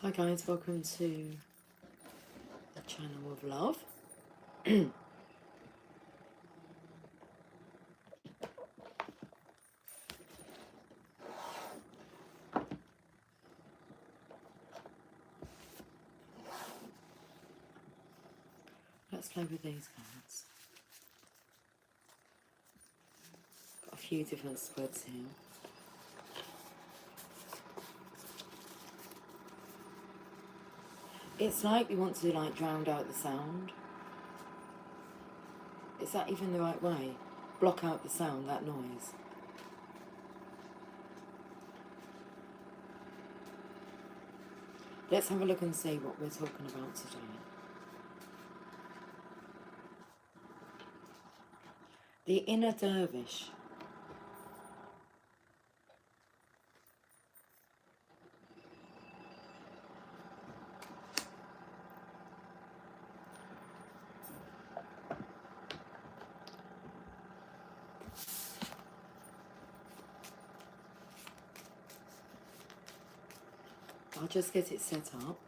Hi guys, welcome to the channel of love. Let's play with these cards. Got a few different spreads here. It's like we want to drown out the sound. Is that even the right way? Block out the sound, that noise. Let's have a look and see what we're talking about today. The inner dervish. I'll just get it set up.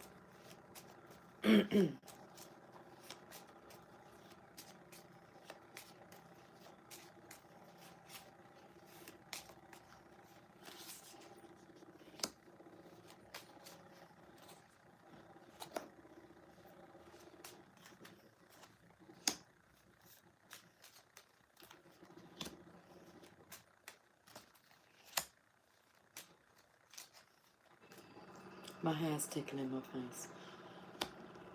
My hair's tickling my face.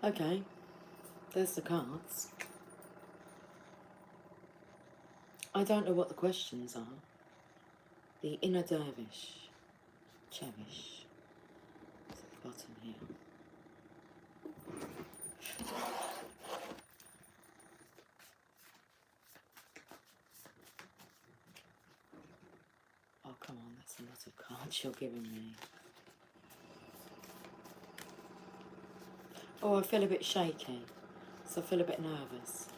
Okay, there's the cards. I don't know what the questions are. The inner dervish. Cherish. It's at the bottom here. Oh, come on, that's a lot of cards you're giving me. Oh, I feel a bit shaky, so I feel a bit nervous.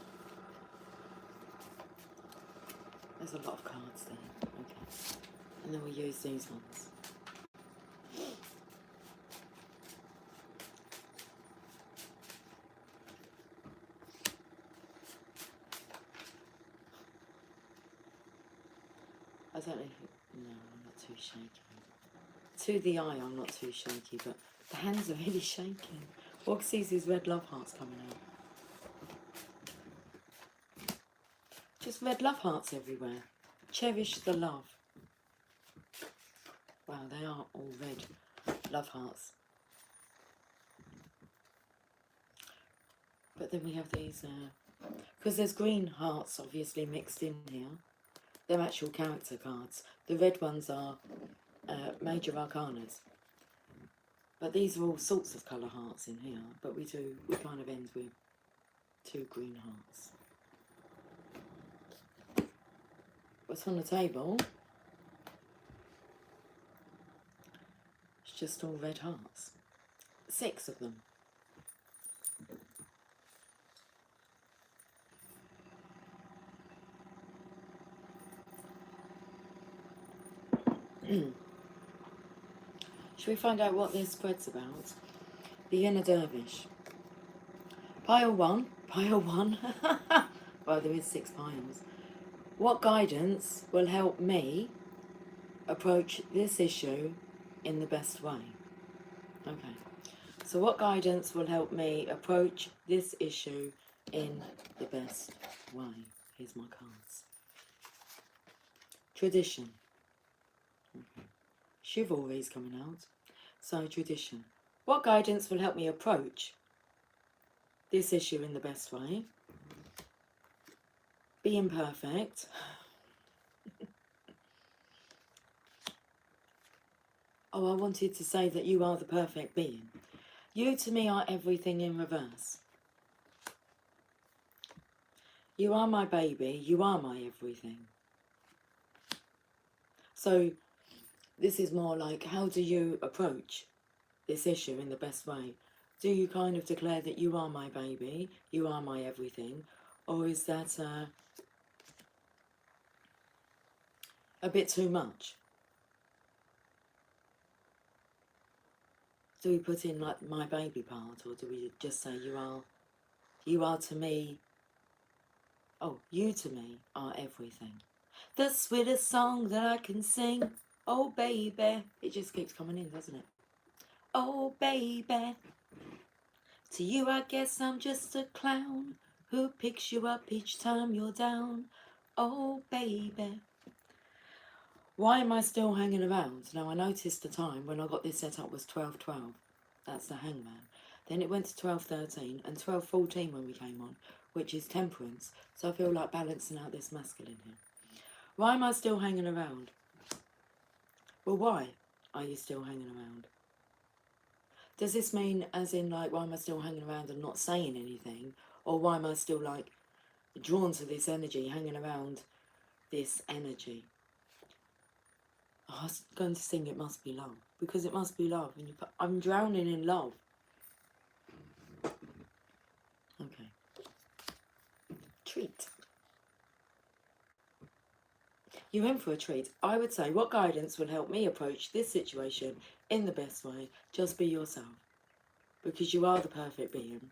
There's a lot of cards there. Okay. And then we'll use these ones. I don't know if... No, I'm not too shaky. To the eye, I'm not too shaky, but the hands are really shaking. What sees these red love hearts coming out? Just red love hearts everywhere. Cherish the love. Wow, they are all red love hearts. But then we have these, because there's green hearts obviously mixed in here. They're actual character cards. The red ones are major arcanas. But these are all sorts of colour hearts in here. But we kind of end with 2 green hearts. What's on the table? It's just all red hearts. 6 of them. Should we find out what this spread's about? The inner dervish. Pile 1. Pile 1. Well, there is 6 piles. What guidance will help me approach this issue in the best way? Okay. So what guidance will help me approach this issue in the best way? Here's my cards. Tradition. Okay. Chivalry's coming out. So tradition. What guidance will help me approach this issue in the best way? Being perfect. Oh, I wanted to say that you are the perfect being. You to me are everything in reverse. You are my baby. You are my everything. So this is more like, how do you approach this issue in the best way? Do you kind of declare that you are my baby, you are my everything, or is that a bit too much? Do we put in like my baby part, or do we just say you are to me, oh, you to me are everything. The sweetest song that I can sing, oh baby. It just keeps coming in, doesn't it? Oh baby. To you I guess I'm just a clown who picks you up each time you're down, oh baby. Why am I still hanging around? Now I noticed the time when I got this set up was 12:12. That's the hangman. Then it went to 12:13 and 12:14 when we came on, which is temperance. So I feel like balancing out this masculine here. Why am I still hanging around? Well, why are you still hanging around? Does this mean as in like why am I still hanging around and not saying anything? Or why am I still like drawn to this energy, hanging around this energy? Oh, I was going to sing It Must Be Love, because it must be love. And I'm drowning in love. Okay. Treat. You're in for a treat. I would say, what guidance will help me approach this situation in the best way? Just be yourself. Because you are the perfect being.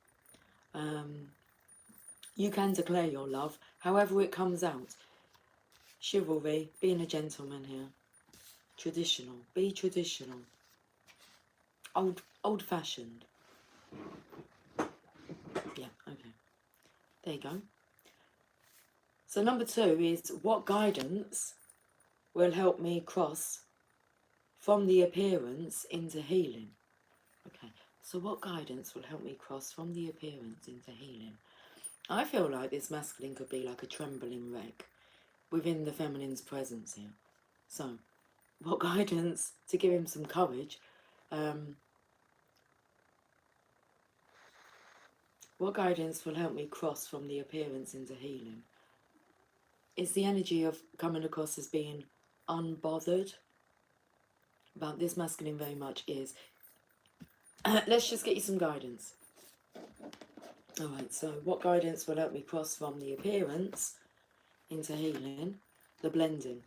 You can declare your love, however it comes out. Chivalry, being a gentleman here. Traditional, be traditional. Old-fashioned. Yeah, okay. There you go. So number 2 is, what guidance will help me cross from the appearance into healing? Okay, so what guidance will help me cross from the appearance into healing? I feel like this masculine could be like a trembling wreck within the feminine's presence here. So, what guidance to give him some courage? What guidance will help me cross from the appearance into healing? It's the energy of coming across as being unbothered. But this masculine very much is. Let's just get you some guidance. Alright, so what guidance will help me cross from the appearance into healing? The blending.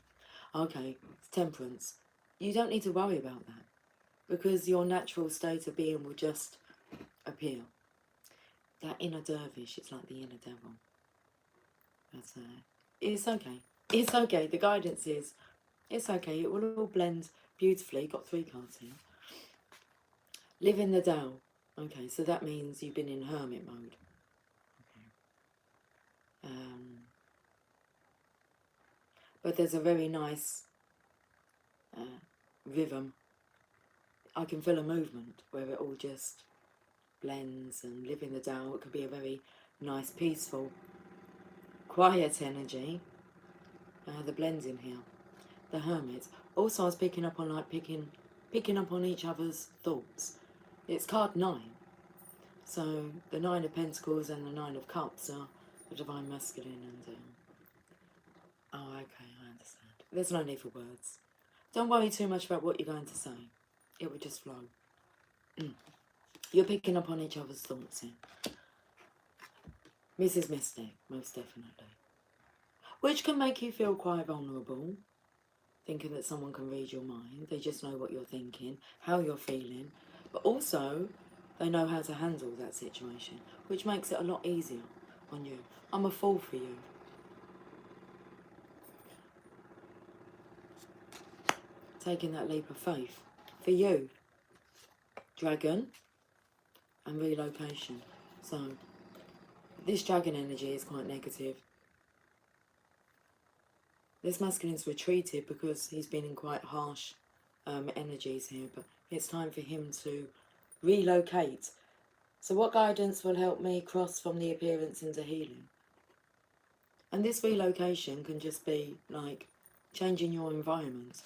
Okay, temperance. You don't need to worry about that, because your natural state of being will just appear. That inner dervish, it's like the inner devil. That's it's okay. It's okay. The guidance is, it's okay. It will all blend beautifully. Got 3 cards here. Live in the Tao. Okay, so that means you've been in hermit mode. Okay. But there's a very nice rhythm. I can feel a movement where it all just blends, and live in the Tao. It could be a very nice, peaceful, quiet energy. The blending here. The hermit. Also, I was picking up on like picking up on each other's thoughts. It's card 9. So the 9 of Pentacles and the 9 of Cups are the divine masculine, and oh, okay, I understand. There's no need for words. Don't worry too much about what you're going to say. It will just flow. You're picking up on each other's thoughts here. Mrs. Mystic, most definitely. Which can make you feel quite vulnerable, thinking that someone can read your mind. They just know what you're thinking, how you're feeling, but also they know how to handle that situation, which makes it a lot easier on you. I'm a fool for you. Taking that leap of faith. For you, dragon and relocation. So this dragon energy is quite negative. This masculine's retreated because he's been in quite harsh energies here, but it's time for him to relocate. So what guidance will help me cross from the appearance into healing? And this relocation can just be like changing your environment,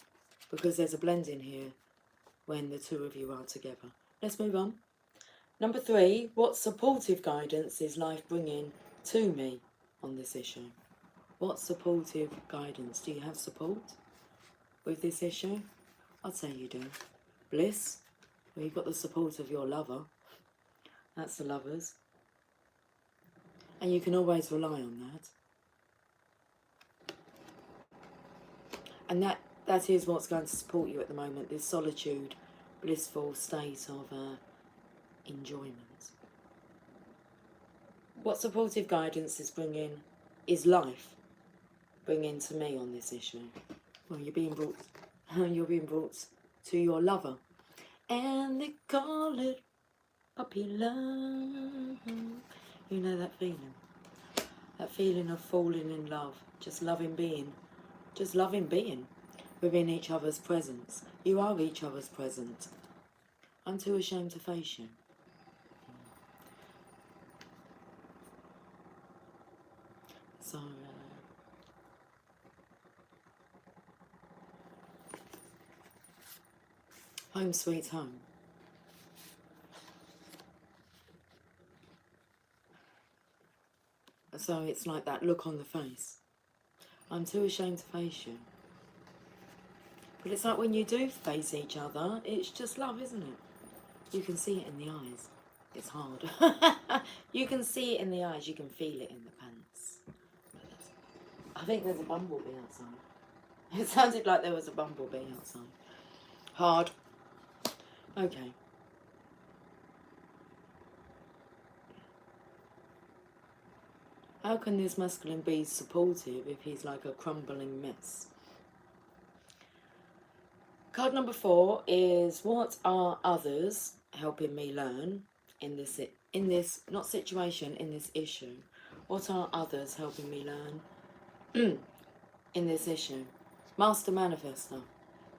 because there's a blending here when the 2 of you are together. Let's move on. Number 3, what supportive guidance is life bringing to me on this issue? What supportive guidance? Do you have support with this issue? I'd say you do. Bliss, well, you've got the support of your lover. That's the Lovers. And you can always rely on that. And that is what's going to support you at the moment, this solitude blissful state of enjoyment. What supportive guidance is life bringing to me on this issue? Well, you're being brought to your lover, and they call it puppy love. You know that feeling of falling in love, just loving being within each other's presence. You are each other's presence. I'm too ashamed to face you. So, home sweet home. So it's like that look on the face. I'm too ashamed to face you. But it's like when you do face each other, it's just love, isn't it? You can see it in the eyes. It's hard. You can see it in the eyes, you can feel it in the pants. I think there's a bumblebee outside. It sounded like there was a bumblebee outside. Hard. Okay. How can this masculine be supportive if he's like a crumbling mess? Card number 4 is, what are others helping me learn in this not situation, in this issue? What are others helping me learn in this issue? Master Manifestor,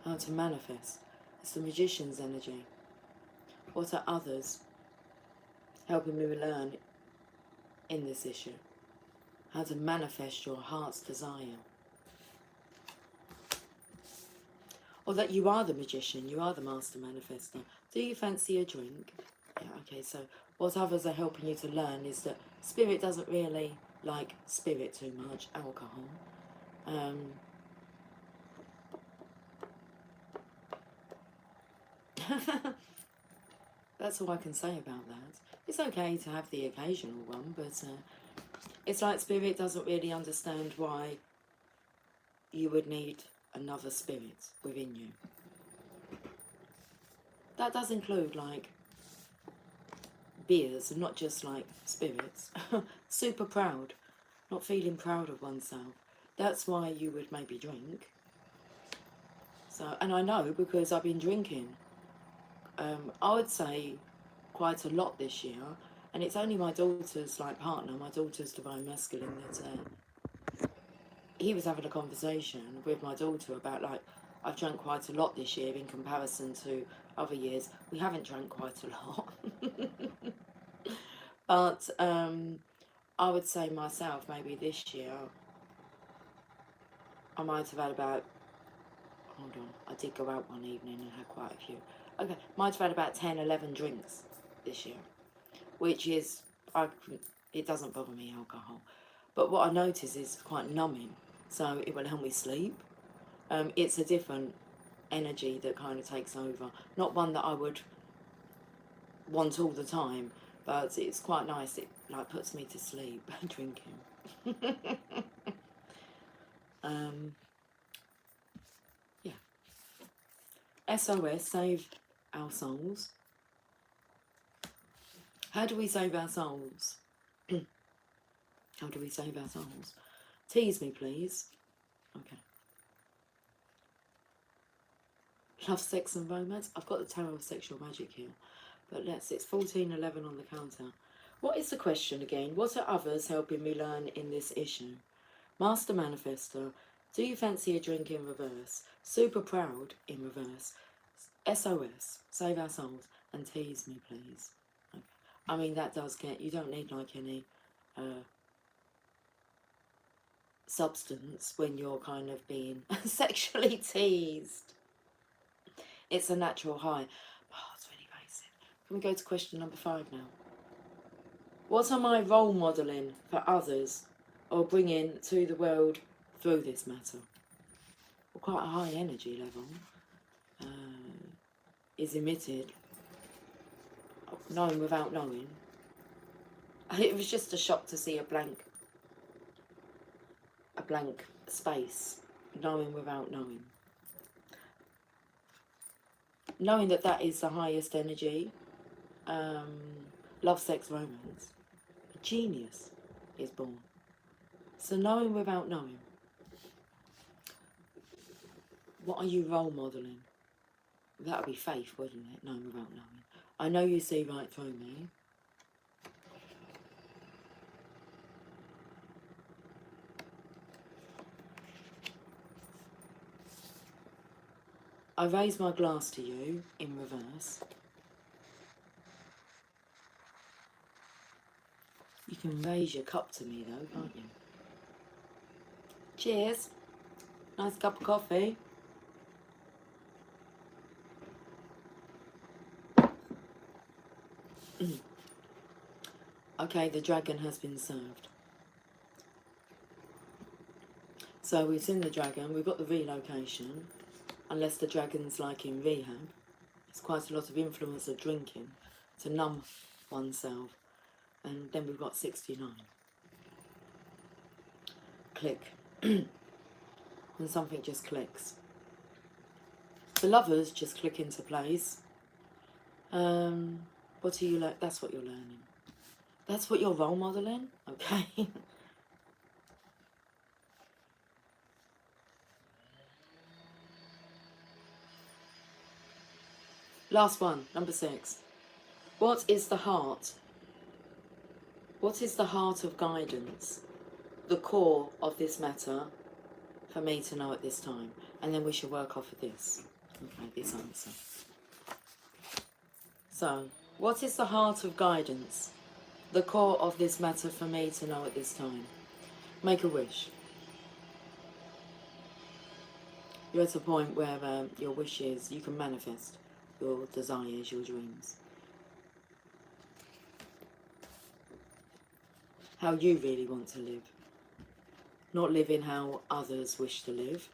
how to manifest. It's the Magician's energy. What are others helping me learn in this issue? How to manifest your heart's desire. Or that you are the magician, you are the master manifestor. Do you fancy a drink? Yeah, okay, so what others are helping you to learn is that spirit doesn't really like spirit too much, alcohol. That's all I can say about that. It's okay to have the occasional one, but it's like spirit doesn't really understand why you would need another spirit within you. That does include like beers and not just like spirits. Super proud, not feeling proud of oneself. That's why you would maybe drink. So, and I know because I've been drinking, I would say quite a lot this year, and it's only my daughter's like partner, my daughter's divine masculine, that he was having a conversation with my daughter about like, I've drank quite a lot this year in comparison to other years. We haven't drank quite a lot. But I would say myself, maybe this year, I might have had about, hold on, I did go out one evening and had quite a few. Okay, might have had about 10, 11 drinks this year, which is, it doesn't bother me, alcohol. But what I notice is quite numbing, so it will help me sleep. It's a different energy that kind of takes over. Not one that I would want all the time, but it's quite nice. It like puts me to sleep, drinking. Yeah. SOS, save our souls. How do we save our souls? How do we save our souls? Tease me, please. Okay. Love, sex and romance. I've got the Tarot of Sexual Magic here. But it's 14:11 on the counter. What is the question again? What are others helping me learn in this issue? Master Manifestor. Do you fancy a drink in reverse? Super proud in reverse. SOS. Save our souls. And tease me, please. Okay. I mean, that does get... You don't need like any... substance when you're kind of being sexually teased. It's a natural high. Oh, it's really basic. Can we go to question number 5 now? What am I role modelling for others or bringing to the world through this matter? Well, quite a high energy level is emitted, knowing without knowing. It was just a shock to see a blank space, knowing without knowing. knowing that that is the highest energy, love, sex, romance, a genius is born. So knowing without knowing, what are you role modelling? That would be faith, wouldn't it? Knowing without knowing. I know you see right through me. I raise my glass to you in reverse. You can raise your cup to me though, can't you? Cheers. Nice cup of coffee. Okay, the dragon has been served. So we've seen the dragon, we've got the relocation, unless the dragon's like in rehab. There's quite a lot of influence of drinking to numb oneself. And then we've got 69. Click. When something just clicks. The lovers just click into place. What are you like? That's what you're learning. That's what you're role modeling. Okay. Last one, number 6. What is the heart? What is the heart of guidance? The core of this matter for me to know at this time. And then we should work off of this. Okay, this answer. So, what is the heart of guidance? The core of this matter for me to know at this time. Make a wish. You're at a point where your wishes, you can manifest your desires, your dreams. How you really want to live. Not living how others wish to live.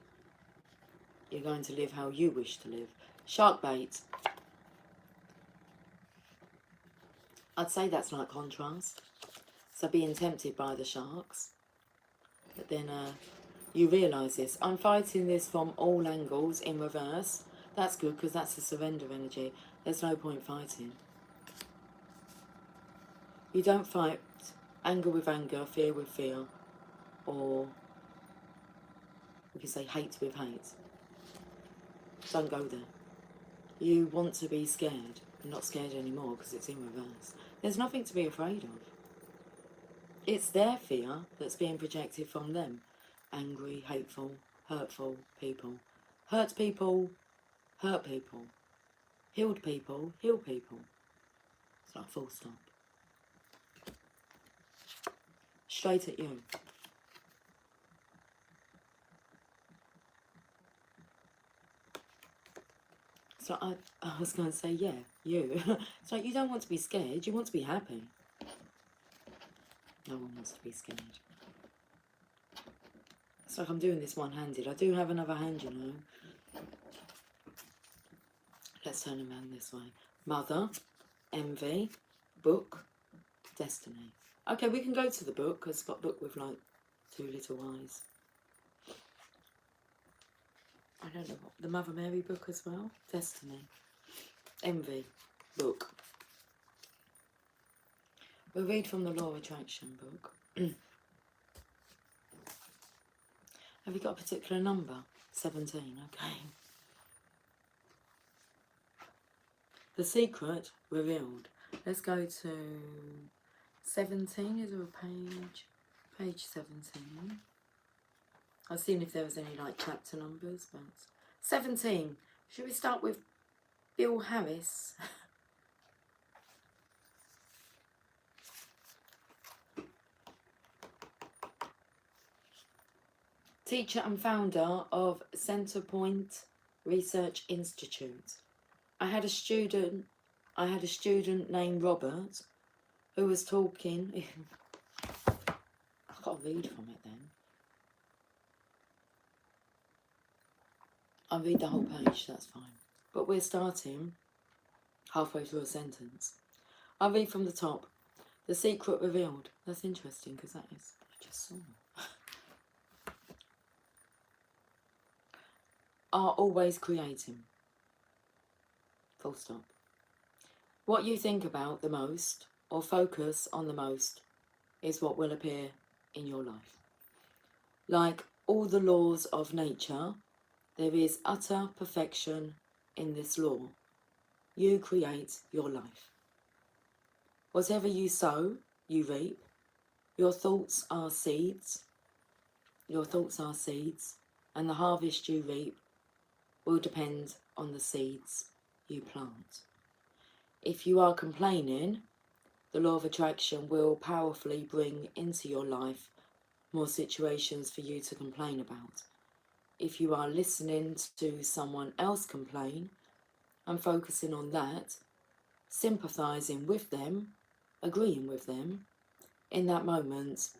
You're going to live how you wish to live. Shark bait. I'd say that's like contrast. So being tempted by the sharks. But then you realise this. I'm fighting this from all angles in reverse. That's good because that's the surrender energy. There's no point fighting. You don't fight anger with anger, fear with fear, or we can say hate with hate. Don't go there. You want to be scared. You're not scared anymore because it's in reverse. There's nothing to be afraid of. It's their fear that's being projected from them. Angry, hateful, hurtful people. Hurt people, hurt people. Healed people, heal people. It's like full stop. Straight at you. So I was going to say, yeah, you. It's like you don't want to be scared, you want to be happy. No one wants to be scared. It's like I'm doing this one-handed. I do have another hand, you know. Let's turn around this way. Mother, envy, book, destiny. Okay, we can go to the book, because it's got book with like 2 little eyes. I don't know what, the Mother Mary book as well. Destiny. Envy. Book. We'll read from the Law of Attraction book. Have you got a particular number? 17, okay. The Secret Revealed. Let's go to 17. Is there a page? Page 17. I've seen if there was any like chapter numbers, but 17. Should we start with Bill Harris? Teacher and founder of Centrepoint Research Institute. I had a student named Robert who was talking. I've got to read from it then. I'll read the whole page, that's fine. But we're starting halfway through a sentence. I'll read from the top. The Secret Revealed. That's interesting because that is, I just saw. Are always creating. Full stop. What you think about the most or focus on the most is what will appear in your life. Like all the laws of nature, there is utter perfection in this law. You create your life. Whatever you sow, you reap. Your thoughts are seeds. Your thoughts are seeds, and the harvest you reap will depend on the seeds you plant. If you are complaining, the law of attraction will powerfully bring into your life more situations for you to complain about. If you are listening to someone else complain and focusing on that, sympathising with them, agreeing with them, in that moment,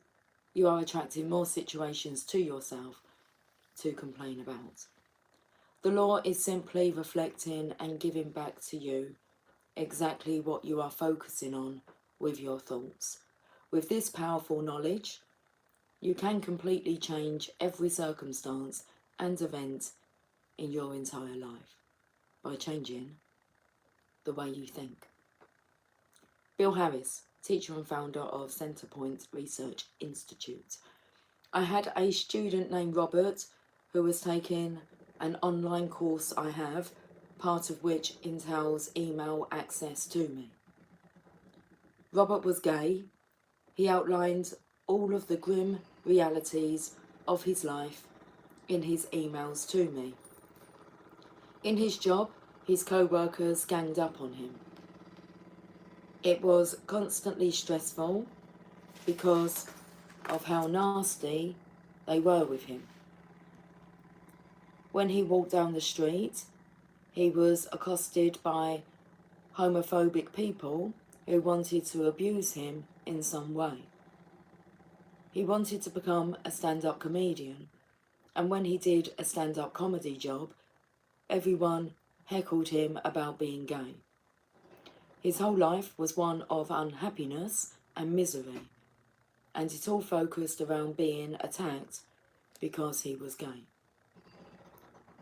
you are attracting more situations to yourself to complain about. The law is simply reflecting and giving back to you exactly what you are focusing on with your thoughts. With this powerful knowledge, you can completely change every circumstance and event in your entire life by changing the way you think. Bill Harris, teacher and founder of Centrepoint Research Institute. I had a student named Robert who was taking an online course I have, part of which entails email access to me. Robert was gay. He outlined all of the grim realities of his life in his emails to me. In his job, his co-workers ganged up on him. It was constantly stressful because of how nasty they were with him. When he walked down the street, he was accosted by homophobic people who wanted to abuse him in some way. He wanted to become a stand-up comedian, and when he did a stand-up comedy job, everyone heckled him about being gay. His whole life was one of unhappiness and misery, and it all focused around being attacked because he was gay.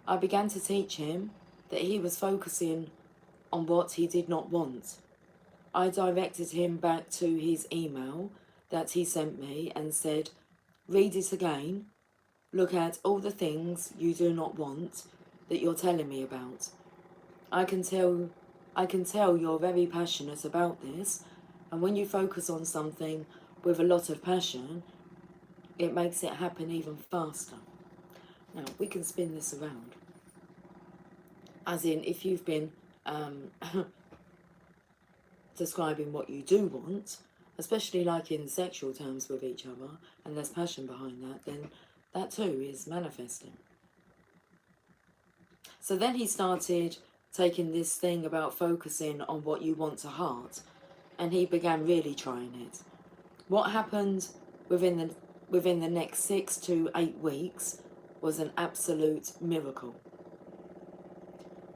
I began to teach him that he was focusing on what he did not want. I directed him back to his email that he sent me and said, read it again, look at all the things you do not want that you're telling me about. I can tell you're very passionate about this, and when you focus on something with a lot of passion, it makes it happen even faster. Now, we can spin this around. As in, if you've been describing what you do want, especially like in sexual terms with each other, and there's passion behind that, then that too is manifesting. So then he started taking this thing about focusing on what you want to heart, and he began really trying it. What happened within the next 6 to 8 weeks was an absolute miracle.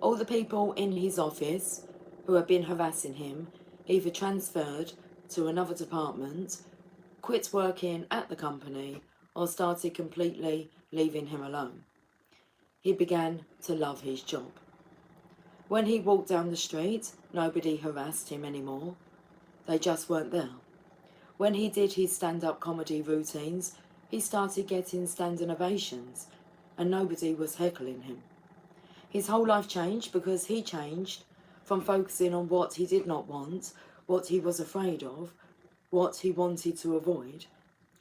All the people in his office who had been harassing him either transferred to another department, quit working at the company, or started completely leaving him alone. He began to love his job. When he walked down the street, nobody harassed him anymore. They just weren't there. When he did his stand-up comedy routines, he started getting standing ovations, and nobody was heckling him. His whole life changed because he changed from focusing on what he did not want, what he was afraid of, what he wanted to avoid,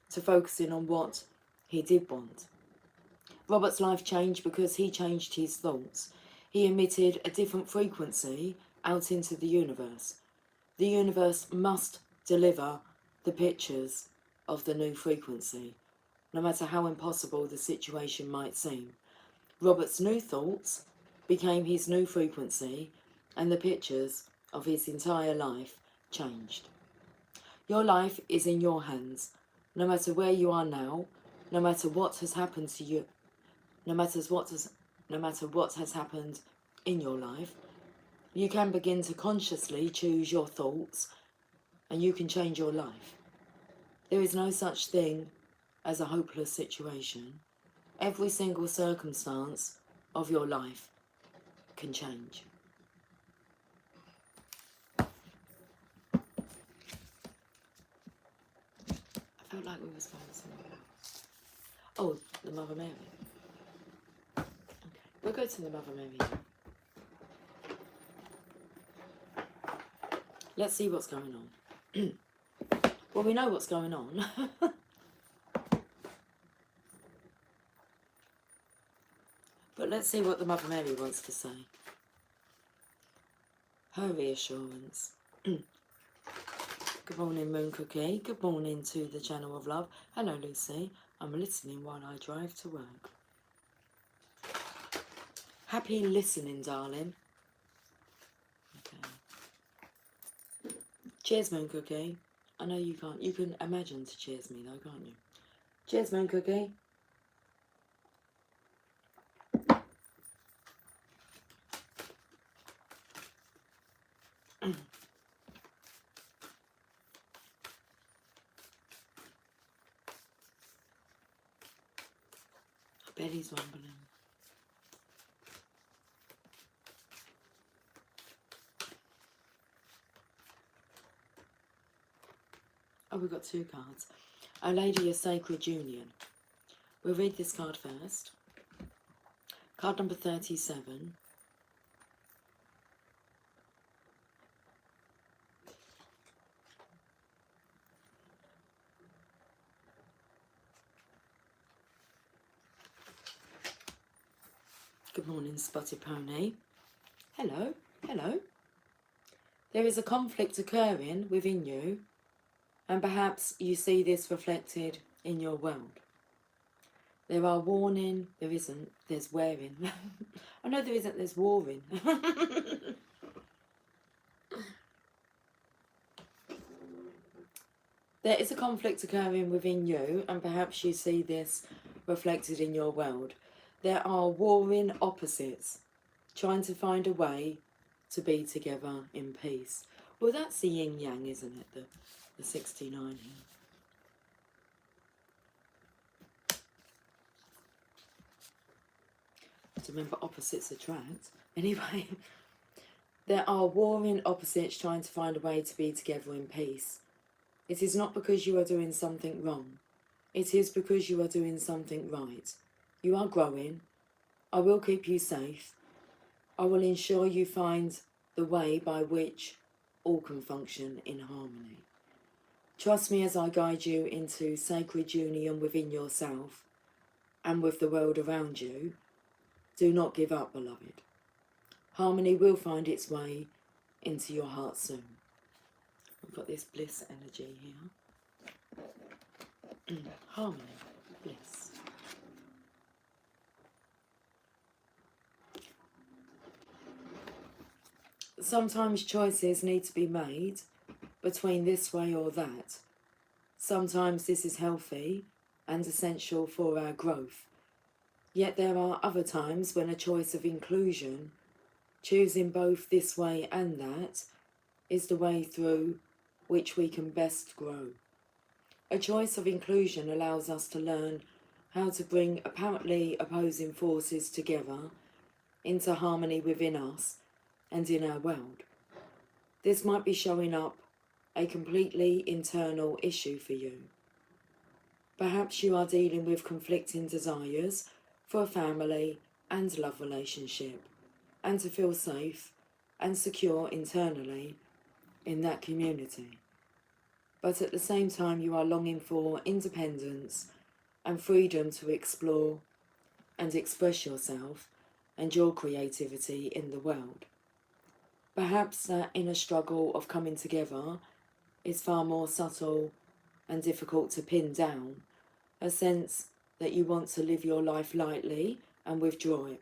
to focusing on what he did want. Robert's life changed because he changed his thoughts. He emitted a different frequency out into the universe. The universe must deliver the pictures of the new frequency, no matter how impossible the situation might seem. Robert's new thoughts became his new frequency, and the pictures of his entire life changed. Your life is in your hands. No matter where you are now, no matter what has happened to you, no matter what has happened in your life, you can begin to consciously choose your thoughts, and you can change your life. There is no such thing as a hopeless situation. Every single circumstance of your life can change. Felt like we was going somewhere else. Oh, the Mother Mary. Okay, we'll go to the Mother Mary now. Let's see what's going on. Well, we know what's going on. But let's see what the Mother Mary wants to say. Her reassurance. Good morning, Moon Cookie. Good morning to the Channel of Love. Hello, Lucy. I'm listening while I drive to work. Happy listening, darling. Okay. Cheers, Moon Cookie. I know you can't. You can imagine to cheers me, though, can't you? Cheers, Moon Cookie. Belly's rumbling. Oh, we've got two cards. Our Lady of Sacred Union. We'll read this card first. Card number 37. Good morning, Spotted Pony. Hello, hello. There is a conflict occurring within you, and perhaps you see this reflected in your world. There are warning, there isn't, there's wearing. I know there isn't, there's warring. There is a conflict occurring within you, and perhaps you see this reflected in your world. There are warring opposites, trying to find a way to be together in peace. Well, that's the yin-yang, isn't it? The 69 here. To remember, opposites attract. Anyway, there are warring opposites trying to find a way to be together in peace. It is not because you are doing something wrong. It is because you are doing something right. You are growing. I will keep you safe. I will ensure you find the way by which all can function in harmony. Trust me as I guide you into sacred union within yourself and with the world around you. Do not give up, beloved. Harmony will find its way into your heart soon. We've got this bliss energy here. Harmony, bliss. Sometimes choices need to be made between this way or that. Sometimes this is healthy and essential for our growth. Yet there are other times when a choice of inclusion, choosing both this way and that, is the way through which we can best grow. A choice of inclusion allows us to learn how to bring apparently opposing forces together into harmony within us and in our world. This might be showing up a completely internal issue for you. Perhaps you are dealing with conflicting desires for a family and love relationship, and to feel safe and secure internally in that community. But at the same time you are longing for independence and freedom to explore and express yourself and your creativity in the world. Perhaps that inner struggle of coming together is far more subtle and difficult to pin down, a sense that you want to live your life lightly and with joy,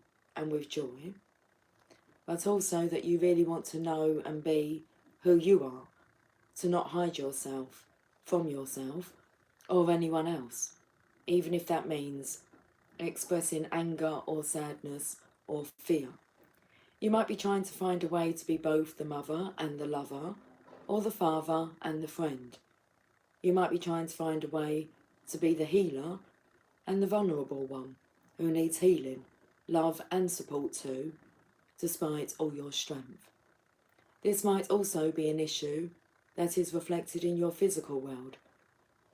but also that you really want to know and be who you are, to not hide yourself from yourself or anyone else, even if that means expressing anger or sadness or fear. You might be trying to find a way to be both the mother and the lover, or the father and the friend. You might be trying to find a way to be the healer and the vulnerable one who needs healing, love and support too, despite all your strength. This might also be an issue that is reflected in your physical world.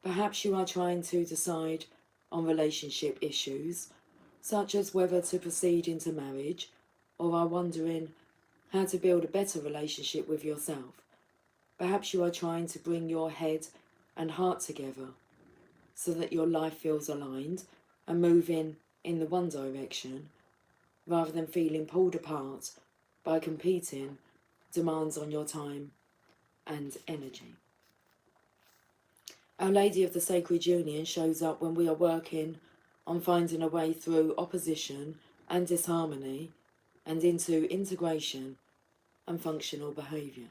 Perhaps you are trying to decide on relationship issues, such as whether to proceed into marriage, or are wondering how to build a better relationship with yourself. Perhaps you are trying to bring your head and heart together so that your life feels aligned and moving in the one direction, rather than feeling pulled apart by competing demands on your time and energy. Our Lady of the Sacred Union shows up when we are working on finding a way through opposition and disharmony and into integration and functional behaviour.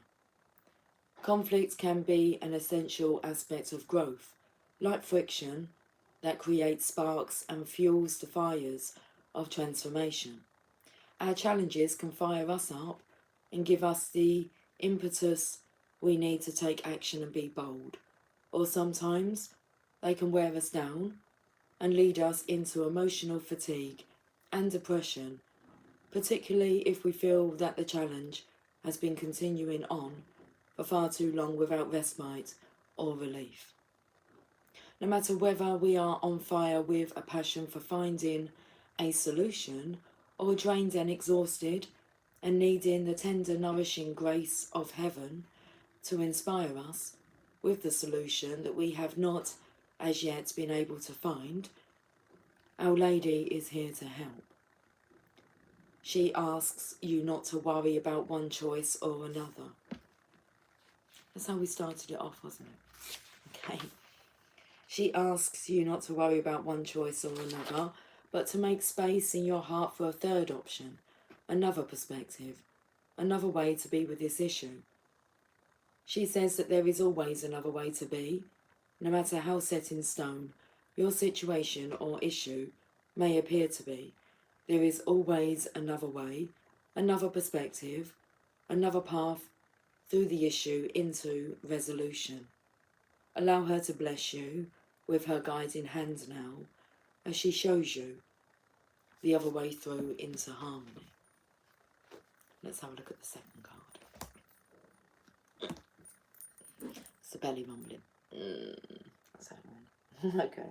Conflict can be an essential aspect of growth, like friction that creates sparks and fuels the fires of transformation. Our challenges can fire us up and give us the impetus we need to take action and be bold. Or sometimes they can wear us down and lead us into emotional fatigue and depression, particularly if we feel that the challenge has been continuing on for far too long without respite or relief. No matter whether we are on fire with a passion for finding a solution, or drained and exhausted and needing the tender, nourishing grace of heaven to inspire us with the solution that we have not as yet been able to find, Our Lady is here to help. She asks you not to worry about one choice or another. That's how we started it off, wasn't it? Okay. She asks you not to worry about one choice or another, but to make space in your heart for a third option, another perspective, another way to be with this issue. She says that there is always another way to be, no matter how set in stone your situation or issue may appear to be. There is always another way, another perspective, another path through the issue into resolution. Allow her to bless you with her guiding hand now, as she shows you the other way through into harmony. Let's have a look at the second card. It's the belly rumbling. What's that one? Okay.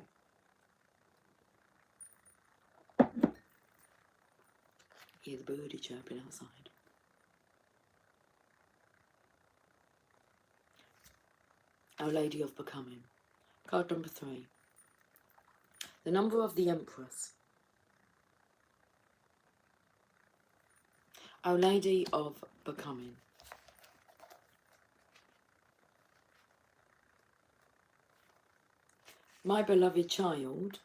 Hear the birdie chirping outside. Our Lady of Becoming. Card number 3. The number of the Empress. Our Lady of Becoming. My beloved child,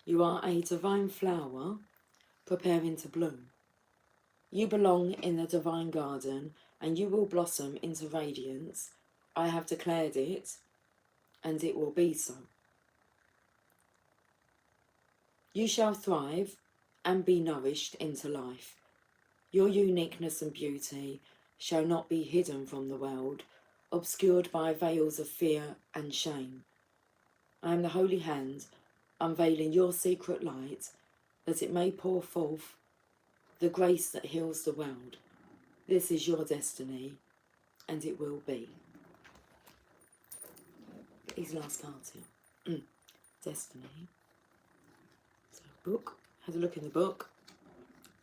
you are a divine flower preparing to bloom. You belong in the divine garden and you will blossom into radiance. I have declared it, and it will be so. You shall thrive and be nourished into life. Your uniqueness and beauty shall not be hidden from the world, obscured by veils of fear and shame. I am the holy hand, unveiling your secret light, that it may pour forth the grace that heals the world. This is your destiny, and it will be. These last cards here. Destiny. So, book. Had a look in the book.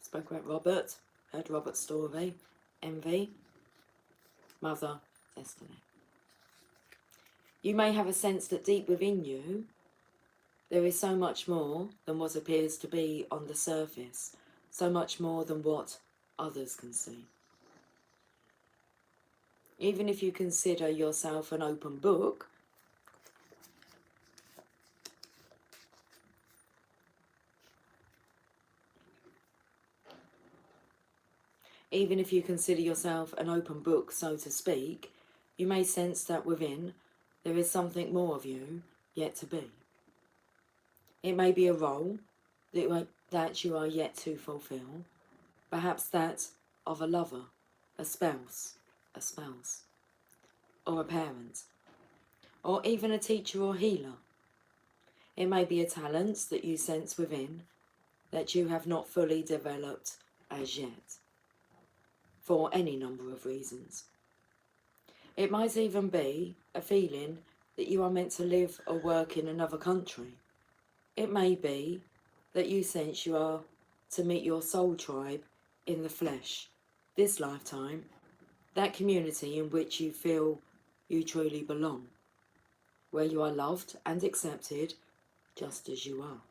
Spoke about Robert. Heard Robert's story. Envy. Mother. Destiny. You may have a sense that deep within you, there is so much more than what appears to be on the surface. So much more than what others can see. Even if you consider yourself an open book, even if you consider yourself an open book, so to speak, you may sense that within there is something more of you yet to be. It may be a role that you are yet to fulfill, perhaps that of a lover, a spouse, or a parent, or even a teacher or healer. It may be a talent that you sense within that you have not fully developed as yet, for any number of reasons. It might even be a feeling that you are meant to live or work in another country. It may be that you sense you are to meet your soul tribe in the flesh, this lifetime, that community in which you feel you truly belong, where you are loved and accepted just as you are.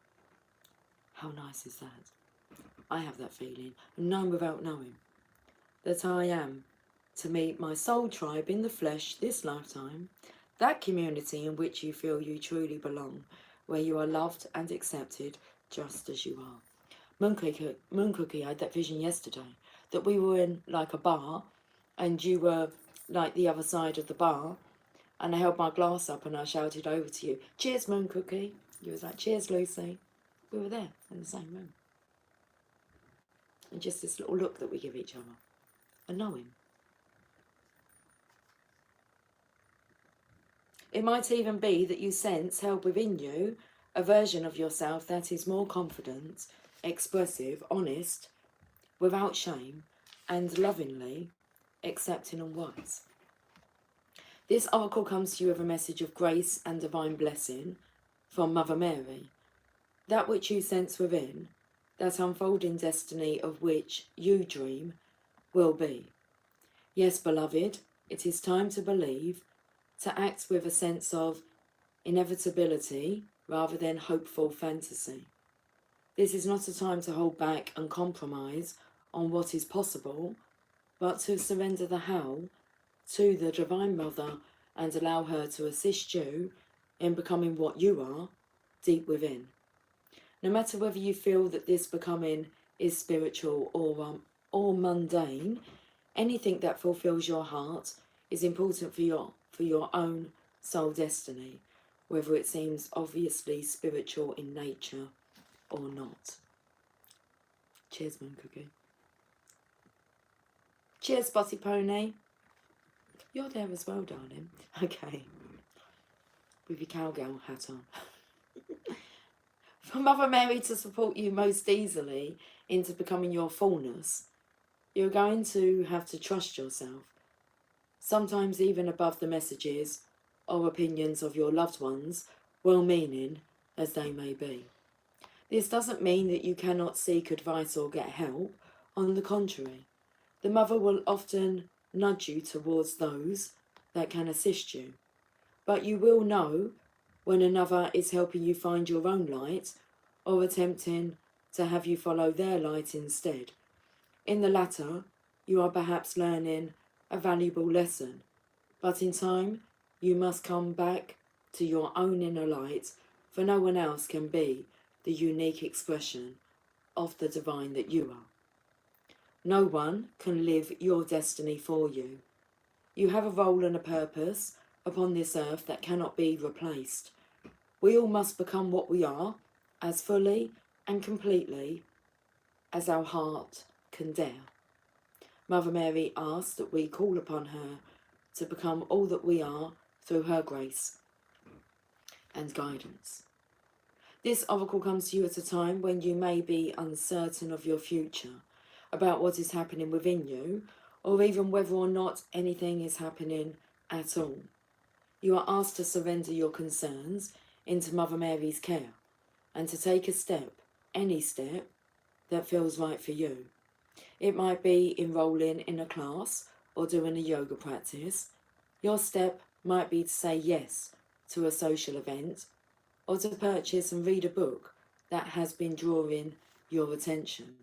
How nice is that? I have that feeling, known without knowing, that I am to meet my soul tribe in the flesh this lifetime, that community in which you feel you truly belong, where you are loved and accepted just as you are. Moon Cookie had that vision yesterday, that we were in like a bar and you were like the other side of the bar, and I held my glass up and I shouted over to you, "Cheers, Moon Cookie." You was like, "Cheers, Lucy." We were there in the same room. And just this little look that we give each other, a knowing. It might even be that you sense held within you a version of yourself that is more confident, expressive, honest, without shame, and lovingly accepting and wise. This oracle comes to you with a message of grace and divine blessing from Mother Mary. That which you sense within, that unfolding destiny of which you dream, will be. Yes, beloved, it is time to believe, to act with a sense of inevitability rather than hopeful fantasy. This is not a time to hold back and compromise on what is possible, but to surrender the how to the Divine Mother and allow her to assist you in becoming what you are deep within. No matter whether you feel that this becoming is spiritual or mundane, anything that fulfills your heart is important for your own soul destiny, whether it seems obviously spiritual in nature or not. Cheers, Moon Cookie. Cheers, Spotty Pony. You're there as well, darling. Okay. With your cowgirl hat on. For Mother Mary to support you most easily into becoming your fullness, you're going to have to trust yourself, sometimes even above the messages or opinions of your loved ones, well-meaning as they may be. This doesn't mean that you cannot seek advice or get help. On the contrary, the Mother will often nudge you towards those that can assist you. But you will know when another is helping you find your own light or attempting to have you follow their light instead. In the latter, you are perhaps learning a valuable lesson, but in time, you must come back to your own inner light, for no one else can be the unique expression of the divine that you are. No one can live your destiny for you. You have a role and a purpose upon this earth that cannot be replaced. We all must become what we are, as fully and completely as our heart can dare. Mother Mary asks that we call upon her to become all that we are through her grace and guidance. This oracle comes to you at a time when you may be uncertain of your future, about what is happening within you, or even whether or not anything is happening at all. You are asked to surrender your concerns into Mother Mary's care and to take a step, any step, that feels right for you. It might be enrolling in a class or doing a yoga practice. Your step might be to say yes to a social event or to purchase and read a book that has been drawing your attention,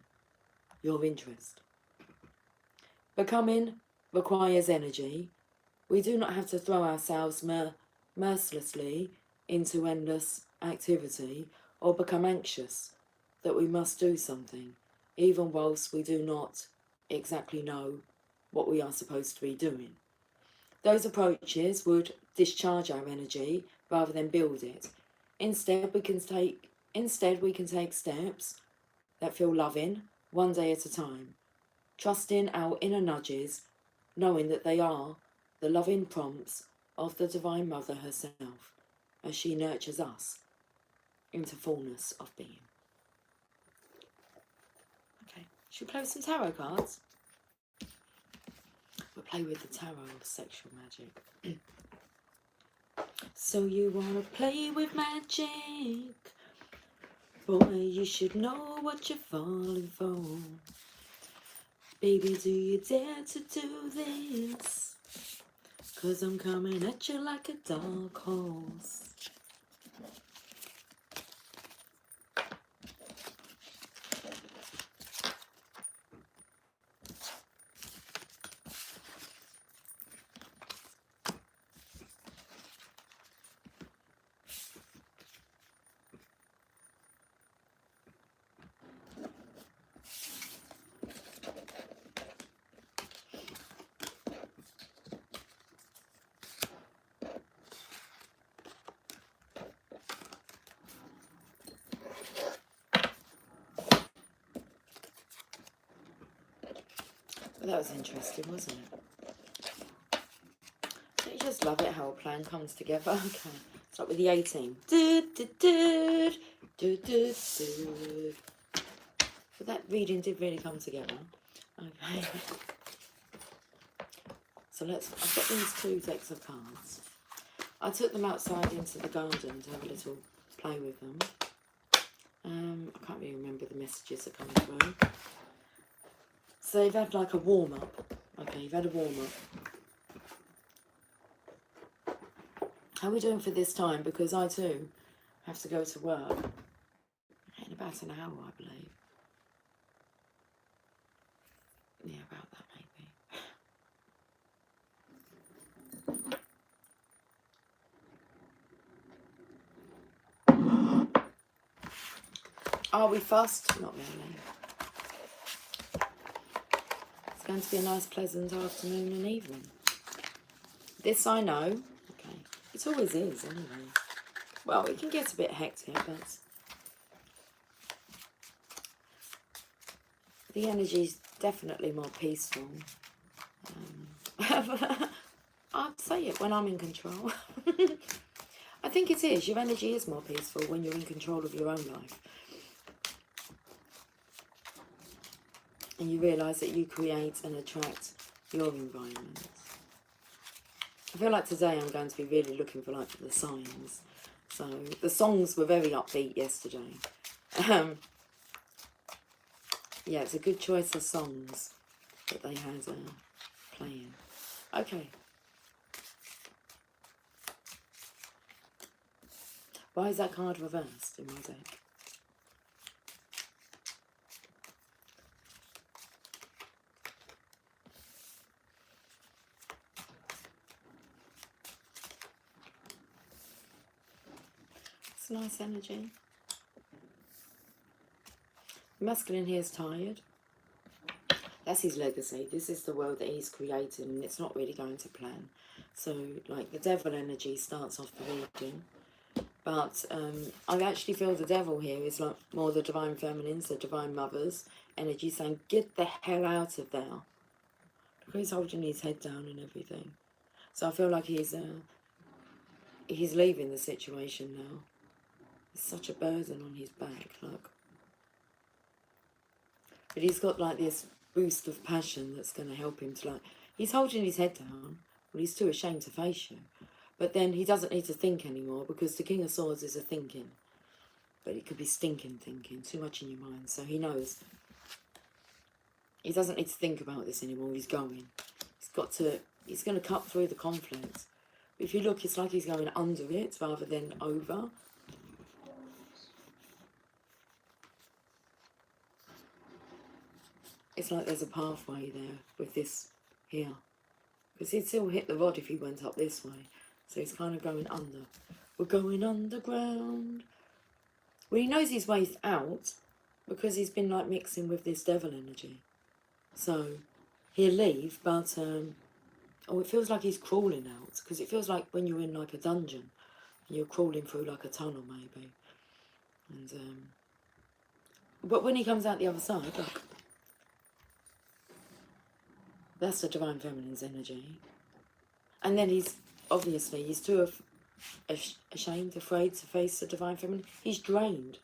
your interest. Becoming requires energy. We do not have to throw ourselves mercilessly into endless activity or become anxious that we must do something, even whilst we do not exactly know what we are supposed to be doing. Those approaches would discharge our energy rather than build it. Instead, we can take steps that feel loving, one day at a time, trusting our inner nudges, knowing that they are the loving prompts of the Divine Mother herself, as she nurtures us into fullness of being. Okay, should we play with some tarot cards? We'll play with the tarot of sexual magic. So you wanna play with magic? Boy, you should know what you're falling for. Baby, do you dare to do this? 'Cause I'm coming at you like a dark horse. Well, that was interesting, wasn't it? Don't you just love it how a plan comes together? Okay, start with the 18. But that reading did really come together. Okay. So I've got these 2 decks of cards. I took them outside into the garden to have a little play with them. I can't really remember the messages that come through. So they've had like a warm-up. Okay, you've had a warm-up. How are we doing for this time? Because I too have to go to work in about an hour, I believe. Yeah, about that maybe. Are we fussed? Not really. It's going to be a nice, pleasant afternoon and evening. This I know. Okay. It always is, anyway. Well, it can get a bit hectic, but the energy's definitely more peaceful. I'd say it when I'm in control. I think it is. Your energy is more peaceful when you're in control of your own life. And you realise that you create and attract your environment. I feel like today I'm going to be really looking for like the signs. So the songs were very upbeat yesterday. Yeah, it's a good choice of songs that they had playing. Okay. Why is that card reversed in my deck? It's nice energy. The masculine here is tired. That's his legacy. This is the world that he's created, and it's not really going to plan. So, like, the devil energy starts off the reading. But I actually feel the devil here is like more the divine feminines, the divine mothers energy saying, get the hell out of there. Because he's holding his head down and everything. So I feel like he's leaving the situation now. It's such a burden on his back, look. But he's got like this boost of passion that's going to help him to like... He's holding his head down, but he's too ashamed to face you. But then he doesn't need to think anymore because the King of Swords is a thinking. But it could be stinking thinking, too much in your mind. So he knows. He doesn't need to think about this anymore, he's going. He's going to cut through the conflict. But if you look, it's like he's going under it rather than over. It's like there's a pathway there with this here. Because he'd still hit the rod if he went up this way. So he's kind of going under. We're going underground. Well, he knows his way out because he's been like mixing with this devil energy. So he'll leave, but oh, it feels like he's crawling out because it feels like when you're in like a dungeon and you're crawling through like a tunnel maybe. And but when he comes out the other side, look, that's the divine feminine's energy. And then he's too ashamed, afraid to face the divine feminine. He's drained.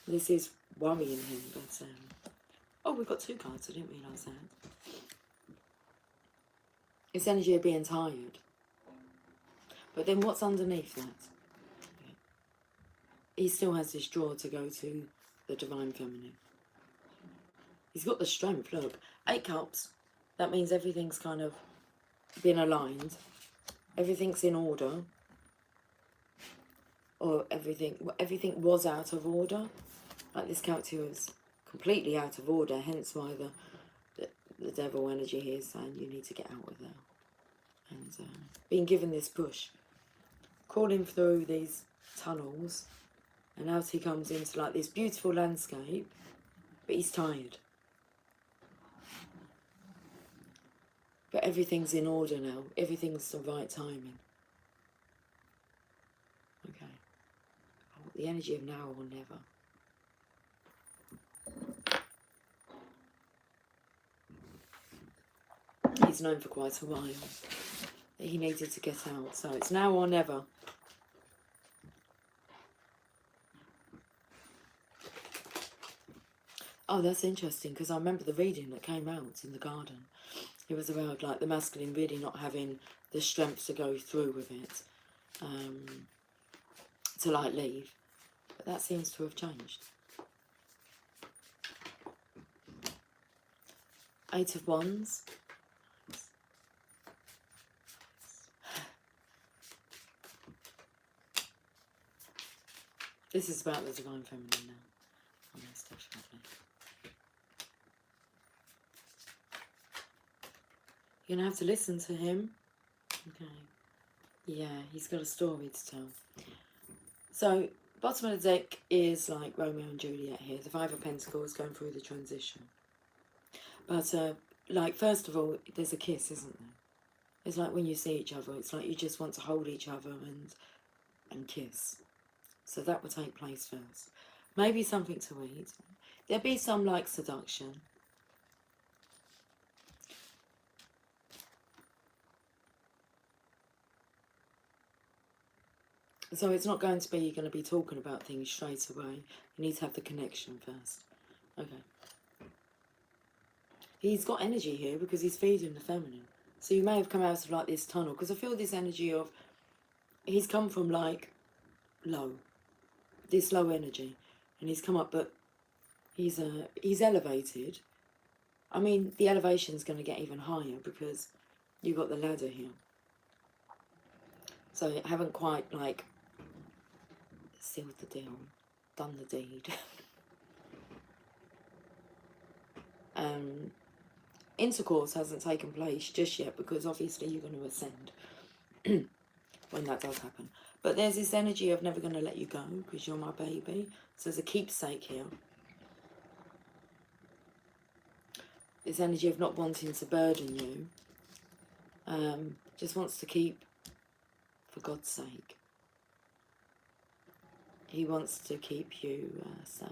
This is worrying him, but oh, we've got 2 cards. I didn't realise that. It's energy of being tired. But then what's underneath that? He still has this draw to go to the Divine Feminine. He's got the strength, look. 8 Cups, that means everything's kind of been aligned. Everything's in order. Or everything was out of order. Like this character was completely out of order, hence why the devil energy here is saying you need to get out of there. And being given this push. Crawling through these tunnels. And out he comes into like this beautiful landscape. But he's tired. But everything's in order now. Everything's the right timing. Okay. Oh, the energy of now or never. He's known for quite a while that he needed to get out. So it's now or never. Oh, that's interesting, because I remember the reading that came out in the garden. It was about like the masculine really not having the strength to go through with it, to like leave. But that seems to have changed. 8 of Wands. This is about the Divine Feminine now. Oh, yes, definitely. You're going to have to listen to him. Okay. Yeah, he's got a story to tell. So, bottom of the deck is like Romeo and Juliet here. The 5 of Pentacles going through the transition. But, like, first of all, there's a kiss, isn't there? It's like when you see each other, it's like you just want to hold each other and kiss. So that will take place first. Maybe something to eat. There'll be some, like, seduction. So it's not going to be, you're going to be talking about things straight away. You need to have the connection first. Okay. He's got energy here because he's feeding the feminine. So you may have come out of like this tunnel. Because I feel this energy of, he's come from like low. This low energy. And he's come up, but he's elevated. I mean, the elevation's going to get even higher because you've got the ladder here. So you haven't quite like sealed the deal, done the deed. Intercourse hasn't taken place just yet because obviously you're going to ascend when that does happen. But there's this energy of never going to let you go because you're my baby. So there's a keepsake here. This energy of not wanting to burden you. Just wants to keep, for God's sake. He wants to keep you safe.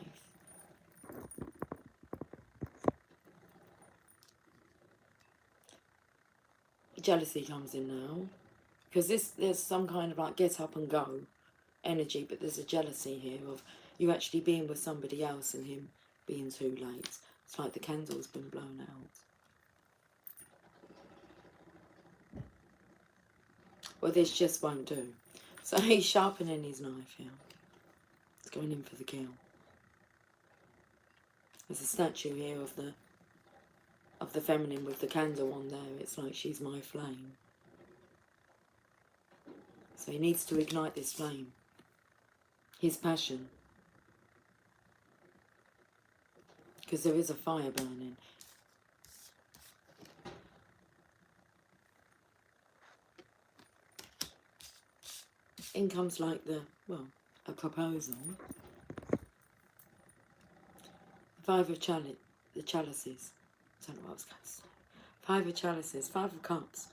Jealousy comes in now. Because there's some kind of like get up and go energy, but there's a jealousy here of you actually being with somebody else and him being too late. It's like the candle's been blown out. Well, this just won't do. So he's sharpening his knife here. He's going in for the kill. There's a statue here of the feminine with the candle on there. It's like she's my flame. So he needs to ignite this flame. His passion. Because there is a fire burning. In comes like a proposal. 5 of the chalices. I don't know what I was going to say. 5 of chalices, 5 of cups.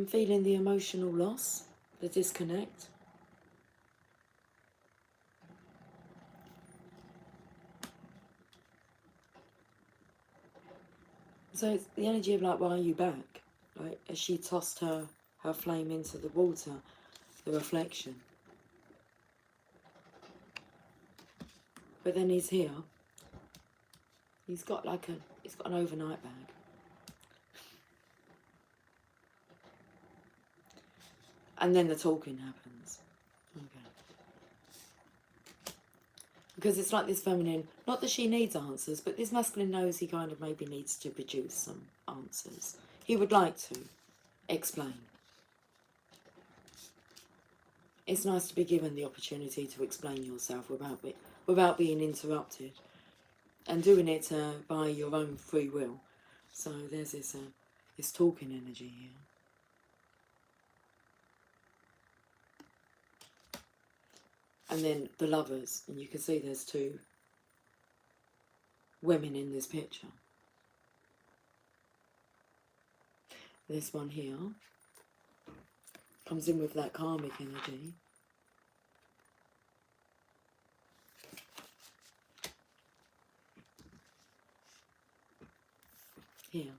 Feeling the emotional loss, the disconnect. So it's the energy of like, why are you back? Right? As she tossed her flame into the water, the reflection. But then he's here. He's got like he's got an overnight bag. And then the talking happens. Okay. Because it's like this feminine, not that she needs answers, but this masculine knows he kind of maybe needs to produce some answers. He would like to explain. It's nice to be given the opportunity to explain yourself without being interrupted, and doing it by your own free will. So there's this talking energy here. And then the lovers, and you can see there's two women in this picture. This one here comes in with that karmic energy. Here.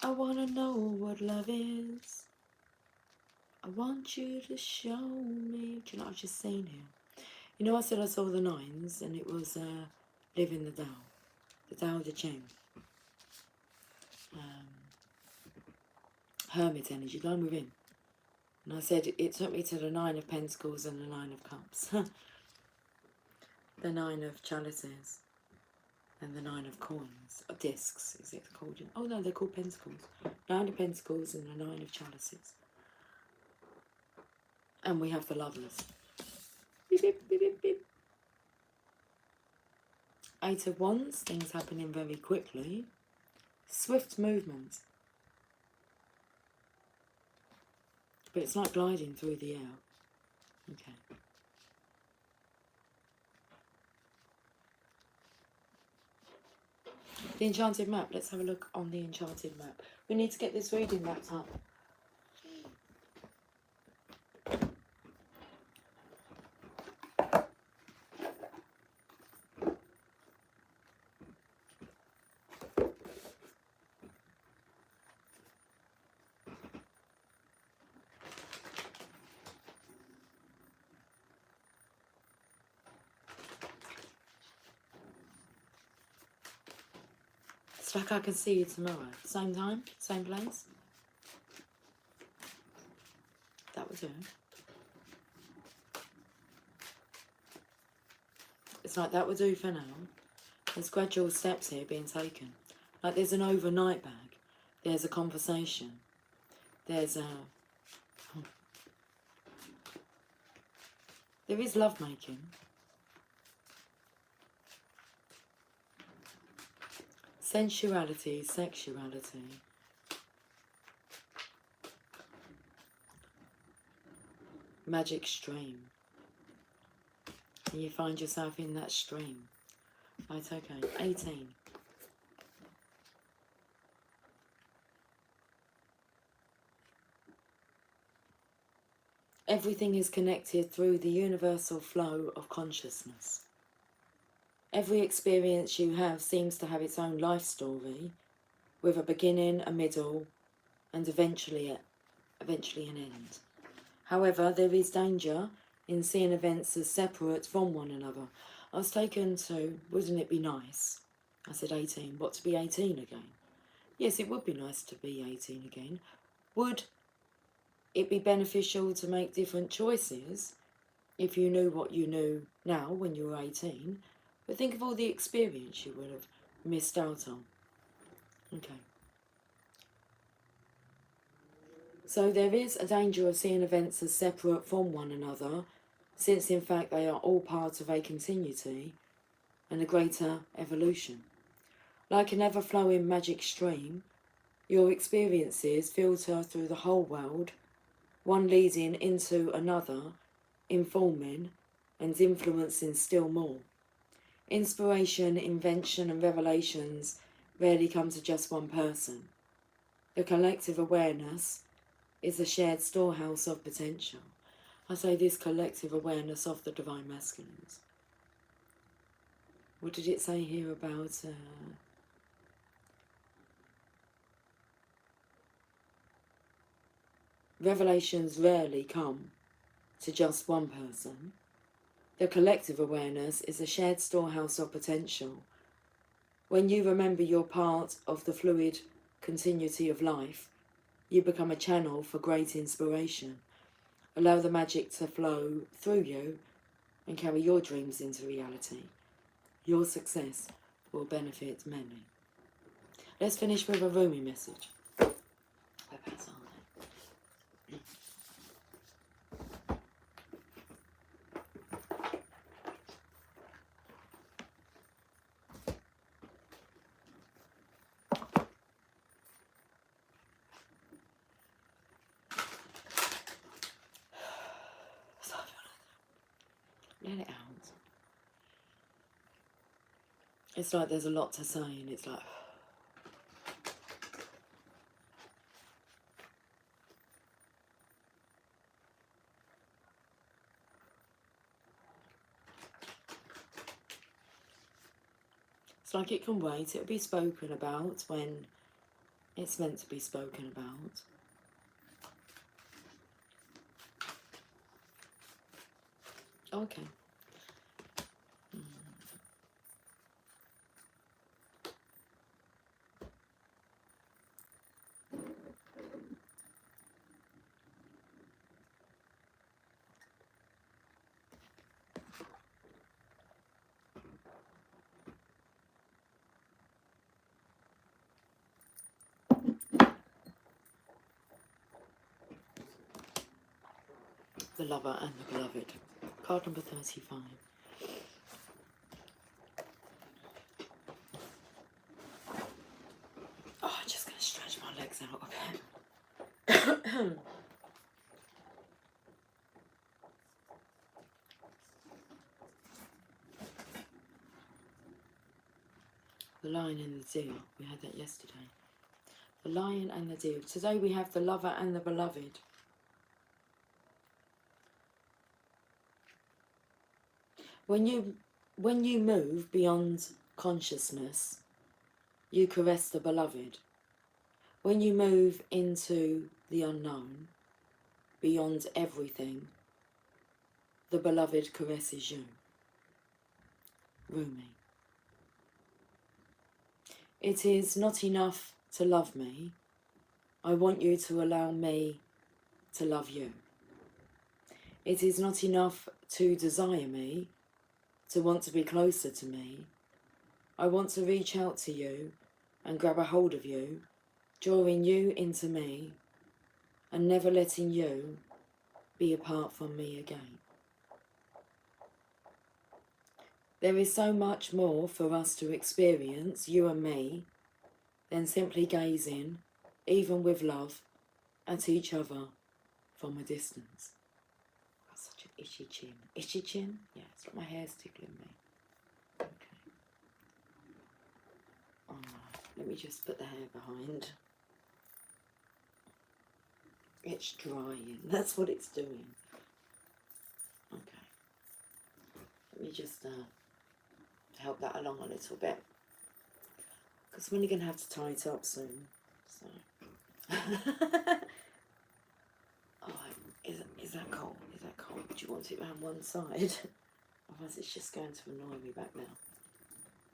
I wanna know what love is. I want you to show me. Do you know what I've just seen here? You know, I said I saw the nines, and it was living the Tao Te Ching. Hermit energy, going within. And I said it took me to the Nine of Pentacles and the Nine of Cups. The Nine of Chalices. And the Nine of Coins. Or discs, is it called? Oh no, they're called Pentacles. Nine of Pentacles and the Nine of Chalices. And we have the Lovers. Beep, beep, beep, beep, beep. Eight of Wands, things happening very quickly. Swift movement. But it's like gliding through the air. Okay. The Enchanted Map. Let's have a look on the Enchanted Map. We need to get this reading wrapped up. It's like I can see you tomorrow. Same time, same place. That would do. It's like that would do for now. There's gradual steps here being taken. Like there's an overnight bag. There's a conversation. There's a... There is lovemaking. Sensuality, sexuality. Magic stream. And you find yourself in that stream. Right, okay. 18. Everything is connected through the universal flow of consciousness. Every experience you have seems to have its own life story, with a beginning, a middle, and eventually an end. However, there is danger in seeing events as separate from one another. I was taken to, wouldn't it be nice? I said 18, what, to be 18 again? Yes, it would be nice to be 18 again. Would it be beneficial to make different choices if you knew what you knew now when you were 18? But think of all the experience you would have missed out on. Okay. So there is a danger of seeing events as separate from one another, since in fact they are all part of a continuity and a greater evolution. Like an ever-flowing magic stream, your experiences filter through the whole world, one leading into another, informing and influencing still more. Inspiration, invention and revelations rarely come to just one person. The collective awareness is a shared storehouse of potential. I say this collective awareness of the Divine Masculines. What did it say here about... revelations rarely come to just one person. The collective awareness is a shared storehouse of potential. When you remember you're part of the fluid continuity of life, you become a channel for great inspiration. Allow the magic to flow through you and carry your dreams into reality. Your success will benefit many. Let's finish with a Rumi message. Whereabouts are they? Let it out. It's like there's a lot to say, and it's like... It's like it can wait. It'll be spoken about when it's meant to be spoken about. Okay. The Lover and the Beloved. Card number 35. Oh, I'm just going to stretch my legs out a bit. The Lion and the Deer. We had that yesterday. The Lion and the Deer. Today we have the Lover and the Beloved. When you move beyond consciousness, you caress the beloved. When you move into the unknown, beyond everything, the beloved caresses you. Rumi. It is not enough to love me. I want you to allow me to love you. It is not enough to desire me, to want to be closer to me. I want to reach out to you and grab a hold of you, drawing you into me and never letting you be apart from me again. There is so much more for us to experience, you and me, than simply gazing, even with love, at each other from a distance. Got such an itchy chin. Itchy chin? Yeah, it's like my hair's tickling me. Okay. Oh, let me just put the hair behind. It's drying. That's what it's doing. Okay. Let me just help that along a little bit. Because we're only going to have to tie it up soon. So. Oh, is that cold? Is that cold? Do you want it around one side? Otherwise it's just going to annoy me back now.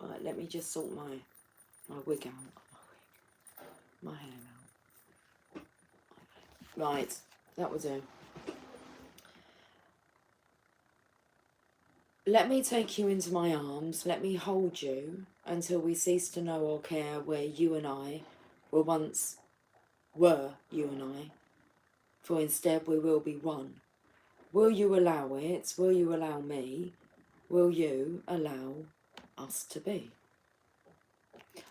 Alright, let me just sort my wig out. My hair out. Okay. Right, that will do. Let me take you into my arms. Let me hold you until we cease to know or care where you and I were you and I. For instead we will be one. Will you allow it? Will you allow me? Will you allow us to be?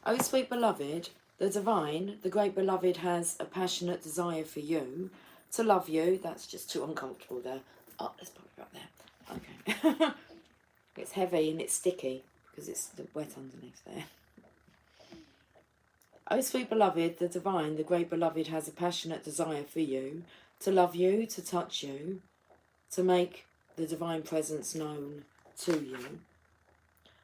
Oh, sweet beloved, the divine, the great beloved has a passionate desire for you, to love you. That's just too uncomfortable there. Oh, let's put it up there. Okay. It's heavy and it's sticky because it's wet underneath there. Oh, sweet beloved, the divine, the great beloved has a passionate desire for you, to love you, to touch you, to make the divine presence known to you,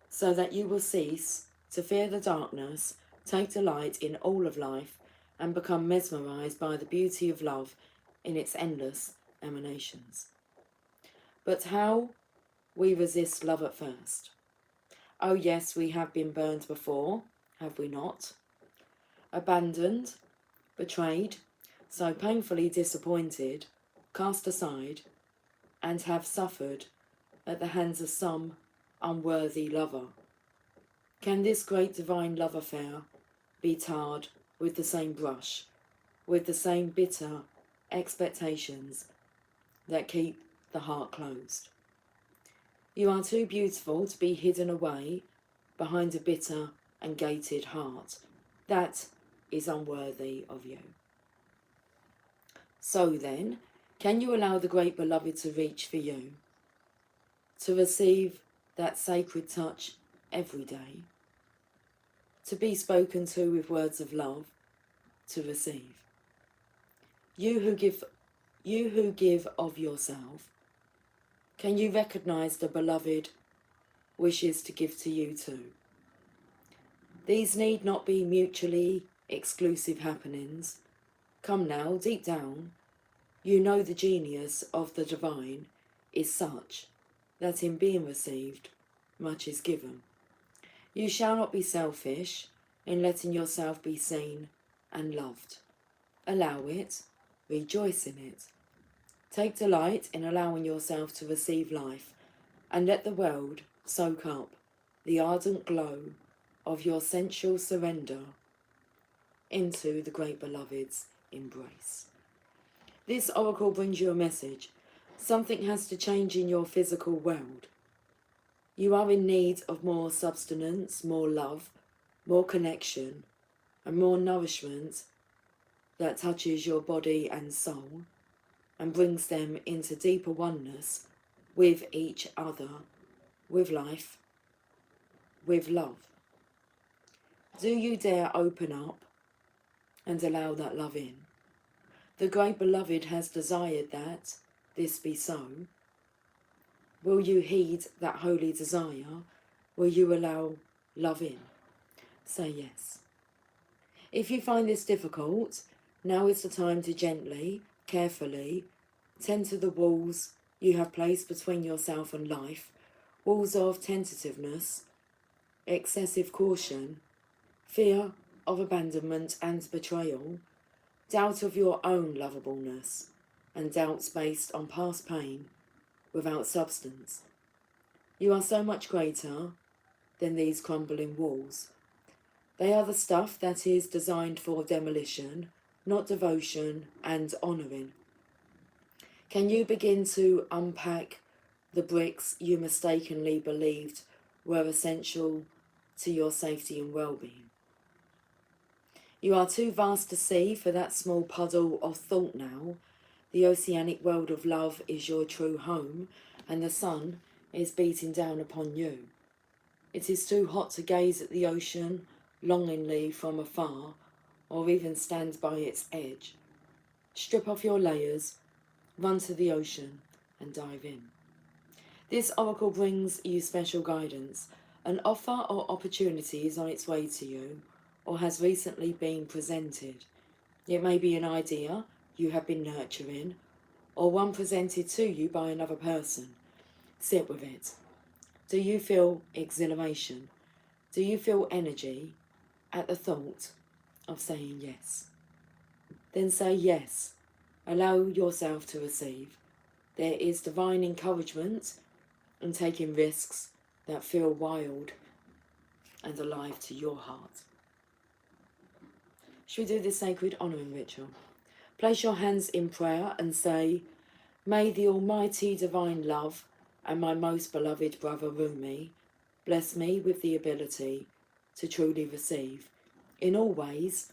so that you will cease to fear the darkness, take delight in all of life, and become mesmerized by the beauty of love in its endless emanations. But how we resist love at first. Oh yes, we have been burned before, have we not? Abandoned, betrayed, so painfully disappointed, cast aside, and have suffered at the hands of some unworthy lover. Can this great divine love affair be tarred with the same brush, with the same bitter expectations that keep the heart closed? You are too beautiful to be hidden away behind a bitter and gated heart. That is unworthy of you. So then, can you allow the great beloved to reach for you, to receive that sacred touch every day, to be spoken to with words of love, to receive? You who give of yourself, can you recognize the beloved wishes to give to you too? These need not be mutually exclusive happenings. Come now, deep down, you know the genius of the divine is such that in being received, much is given. You shall not be selfish in letting yourself be seen and loved. Allow it, rejoice in it. Take delight in allowing yourself to receive life, and let the world soak up the ardent glow of your sensual surrender into the great beloved's embrace. This oracle brings you a message. Something has to change in your physical world. You are in need of more substance, more love, more connection, and more nourishment that touches your body and soul and brings them into deeper oneness with each other, with life, with love. Do you dare open up and allow that love in? The great beloved has desired that this be so. Will you heed that holy desire? Will you allow love in? Say yes. If you find this difficult, now is the time to gently, carefully, tend to the walls you have placed between yourself and life, walls of tentativeness, excessive caution, fear of abandonment and betrayal, doubt of your own lovableness, and doubts based on past pain without substance. You are so much greater than these crumbling walls. They are the stuff that is designed for demolition, not devotion and honouring. Can you begin to unpack the bricks you mistakenly believed were essential to your safety and well-being? You are too vast to see for that small puddle of thought now. The oceanic world of love is your true home, and the sun is beating down upon you. It is too hot to gaze at the ocean longingly from afar, or even stand by its edge. Strip off your layers, run to the ocean, and dive in. This oracle brings you special guidance. An offer or opportunity is on its way to you, or has recently been presented. It may be an idea you have been nurturing, or one presented to you by another person. Sit with it. Do you feel exhilaration? Do you feel energy at the thought of saying yes? Then say yes. Allow yourself to receive. There is divine encouragement in taking risks that feel wild and alive to your heart. Should we do this sacred honouring ritual? Place your hands in prayer and say, "May the almighty divine love and my most beloved brother Rumi bless me with the ability to truly receive, in all ways,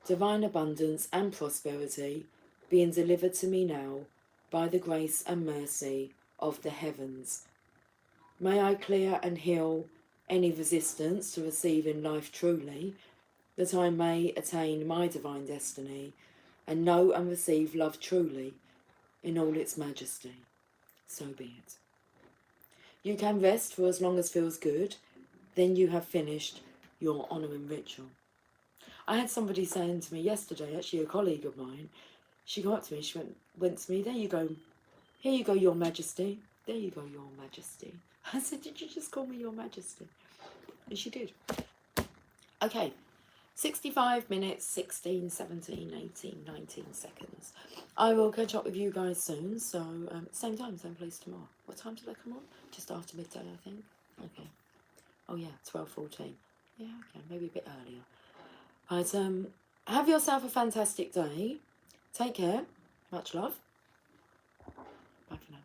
divine abundance and prosperity being delivered to me now by the grace and mercy of the heavens. May I clear and heal any resistance to receiving life truly, that I may attain my divine destiny and know and receive love truly in all its majesty." So be it. You can rest for as long as feels good, then you have finished your honouring ritual. I had somebody saying to me yesterday, actually a colleague of mine, she got up to me, she went to me, "There you go, here you go, Your Majesty. There you go, Your Majesty. I said, did you just call me Your Majesty? And she did. Okay, 65 minutes, 16, 17, 18, 19 seconds. I will catch up with you guys soon. So, same time, same place tomorrow. What time did I come on? Just after midday, I think. Okay. Oh, yeah, 12:14. Yeah, okay, maybe a bit earlier. Right, have yourself a fantastic day. Take care. Much love. Bye for now.